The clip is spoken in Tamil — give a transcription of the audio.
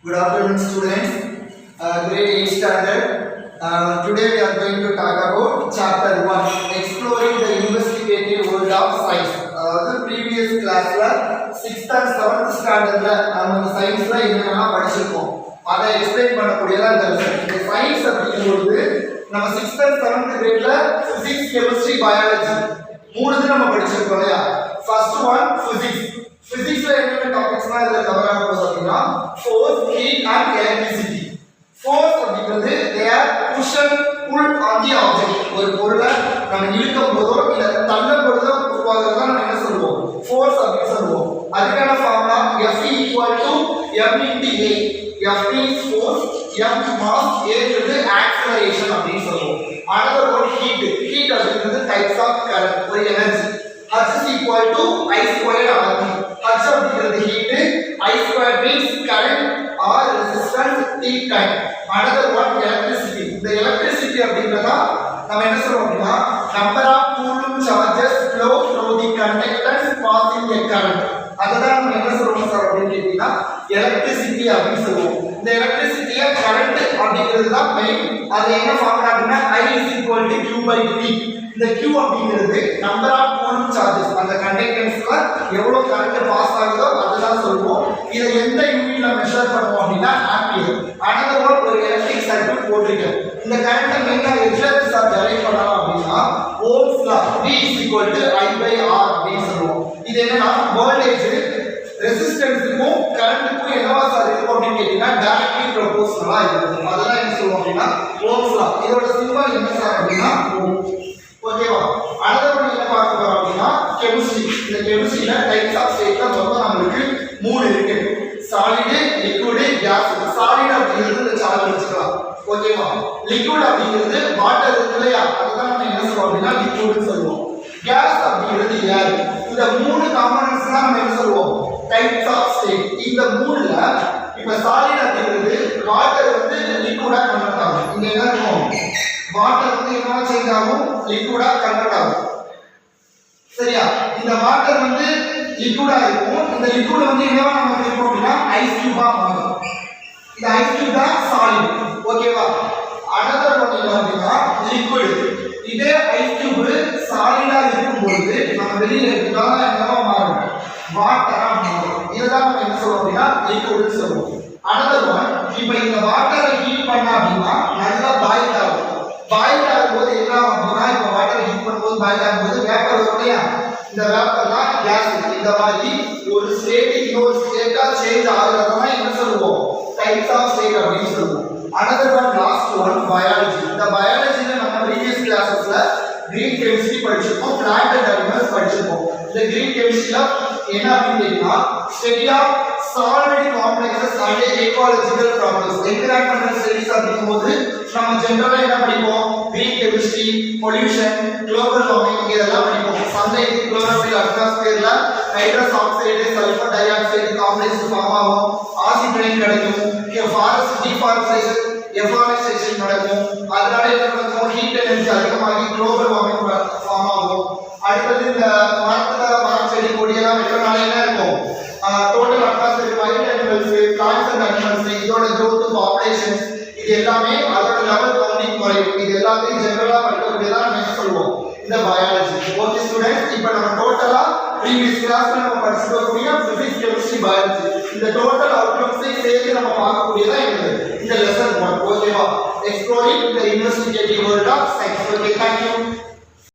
Good afternoon, students. Grade 8 standard. Today we are going to talk about chapter 1, exploring the investigative world of science. The previous class la 6th and 7th standard la நம்ம சயின்ஸ்ல என்னென்ன படிச்சிருக்கோம் அதை எக்ஸ்பிளைன் பண்ணக்கூடியதா இந்த லெசன். இந்த சயின்ஸ் அப்படிங்கும்போது நம்ம 6th and 7th கிரேட்ல physics, chemistry, biology மூணு இது நம்ம படிச்சிருக்கோம் இல்லையா? First one physics. Physics la என்னென்ன டாபிக்ஸ்லாம் இதுல கவர் ஆக போகுது அப்படின்னா force, heat and electricity. Force அப்படிங்கிறது they are push and pull on the object. ஒரு பொருளை நம்ம இழுக்கும் போதோ இல்ல தள்ளும் போதோ உருவாகுறத நம்ம என்ன சொல்லுவோம்? Force அப்படின்னு சொல்லுவோம். அதுக்கான formula F m into A. F is force, m mass, A is acceleration அப்படின்னு சொல்லுவோம். Another one heat. Heat அப்படிங்கிறது types of current, ஒரு energy. H is equal to I squared RT. H அப்படிங்கிறது heat, I squared means current or resistance heat time. Another one electricity. The electricity அப்படிங்கறதா நம்ம என்ன சொல்றோம் அப்படினா number of coulomb charges flow through the conductors passing a current. அததான் நம்ம என்ன சொல்றோம் சார் அப்படின்னு கேட்டீங்கன்னா electricity அப்படின்னு சொல்லுவோம். இந்த electricity current அப்படிங்கிறது தான் மெயின். அது என்ன ஃபார்முலா அப்படினா I is equal to Q by T. இந்த Q அப்படிங்கிறது number of coulomb charges, அந்த கண்டக்டன்ஸ்ல எவ்வளவு கரண்ட் பாஸ் ஆகுதோ அதுதான் சொல்லுவோம். இதை எந்த யூனிட்ல மெஷர் பண்ணுவோம் அப்படினா ஆம்பியர். another one ஒரு எலக்ட்ரிக் சர்க்யூட் போட்டுருக்கேன். இந்த கரண்ட் மெயினா எதுல சார் டெரைவ் பண்ணலாம் அப்படினா Ohm's law V I by R அப்படின்னு சொல்லுவோம். இது என்னன்னா வோல்டேஜ் ரெசிஸ்டன்ஸ்க்கும் கரண்ட்க்கும் என்னவா சார் இருக்கும் அப்படின்னு கேட்டீங்கன்னா டைரக்ட்லி ப்ரொபோர்ஷனலா இருக்கும். அதெல்லாம் என்ன சொல்லுவோம் அப்படின்னா ஓம்ஸ் லா. இதோட சிம்பல் என்ன சார் அப்படின்னா ஓம். ஓகேவா? அடுத்த ஒன்று என்ன பார்க்க போறோம் அப்படின்னா கெமிஸ்ட்ரி. இந்த கெமிஸ்ட்ரியில டைப்ஸ் ஆஃப் ஸ்டேட்ல மொத்தம் நமக்கு 3 இருக்கு. Solid, liquid, case. சாலிட் அப்படிங்கிறது இந்த சார்ஜ் வச்சுக்கலாம். ஓகேவா? லிக்விட் அப்படிங்கிறது வாட்டர் இருக்கு இல்லையா? அதுதான் நம்ம என்ன சொல்றோம் அப்படின்னா லிக்விட்னு சொல்லுவோம். கேஸ் அப்படிங்கிறது ஏர். இந்த 3 காம்போனன்ட்ஸ் தான் நம்ம என்ன சொல்லுவோம்? Types of state. இந்த 3ல இப்ப சாலிட் அப்படிங்கிறது வாட்டர் வந்து லிக்விடா கன்வெர்ட் ஆகும். இங்க என்ன இருக்கும்? வாட்டர் வந்து என்னவா சேஞ்ச் ஆகும்? லிக்விடா கன்வெர்ட் ஆகும். சரியா? இந்த வாட்டர் வந்து லிக்விடா இருக்கும். இந்த லிக்விட் வந்து என்னவா நம்ம இருக்கும் அப்படினா ஐஸ் கியூபா மாறும். இந்த ஐஸ் கியூப் தான் சாலிட். ஓகேவா? அனதர் ஒன் என்ன அப்படினா லிக்விட். இதே ஐஸ் கியூப் சாலிடா இருக்கும்போது நம்ம வெளியில எடுத்தா என்னவா மாறும்? வாட்டரா மாறும். இதுதான் நம்ம என்ன சொல்றோம் அப்படினா லிக்விட்னு சொல்றோம். அனதர் ஒன் இப்போ இந்த வாட்டரை ஹீட் பண்ணா அப்படினா நல்லா பாயில் ஆகும். பாயில் ஆகும்போது என்ன ஆகும் அப்படினா இப்போ வாட்டர் ஹீட் பண்ணும்போது பாயில் ஆகும்போது வேப்பர் வரும் இல்லையா? இந்த வேப்பர் தான் கேஸ். இந்த மாதிரி ஒரு ஸ்டேட் இன்னொரு ஸ்டேட்டா சேஞ்ச் ஆகுறதுதான் என்ன சொல்லுவோம்? டைப்ஸ் ஆஃப் ஸ்டேட் அப்படின்னு சொல்லுவோம். another one last one biology. இந்த பயாலஜில நம்ம previous classes-ல green chemistry படிச்சிருக்கோம், plant and animals படிச்சிருக்கோம். இந்த green chemistry-ல என்ன அப்படின்னா study of solid complexes and ecological problems. environmental studies அப்படிங்கும்போது நம்ம ஜெனரலா என்ன படிப்போம்? green chemistry, pollution, global warming இதெல்லாம் படிப்போம். sunlight, chlorophyll, atmosphere-ல nitrous oxide, sulfur dioxide complex form ஆகும். acid rain கிடைக்கும். forest deforestation, afforestation நடக்கும். அதனால என்ன நடக்கும்? heat energy அதிகமாகி global warming ஃபார்ம் ஆகும். அடுத்து இந்த மரம் செடி கொடி எல்லாம் வெட்டறனால என்ன இருக்கும்? Total atmosphere wild animals, plants and animals இதோட growth, populations இது எல்லாமே அதோட லெவல் கவுண்டிங் குறையும். இது எல்லாத்தையும் ஜெனரலா படிக்கக்கூடியதா நம்ம என்ன சொல்லுவோம்? இந்த பயாலஜி. ஓகே ஸ்டூடண்ட்ஸ், இப்போ நம்ம டோட்டலா previous கிளாஸ்ல நம்ம படிச்சிருக்கக்கூடிய physics, chemistry, biology இந்த டோட்டல் அவுட்லுக்ஸை சேர்த்து நம்ம பார்க்கக்கூடியதா இந்த லெசன் 1. ஓகேவா? exploring the investigative world of science. Okay, thank you.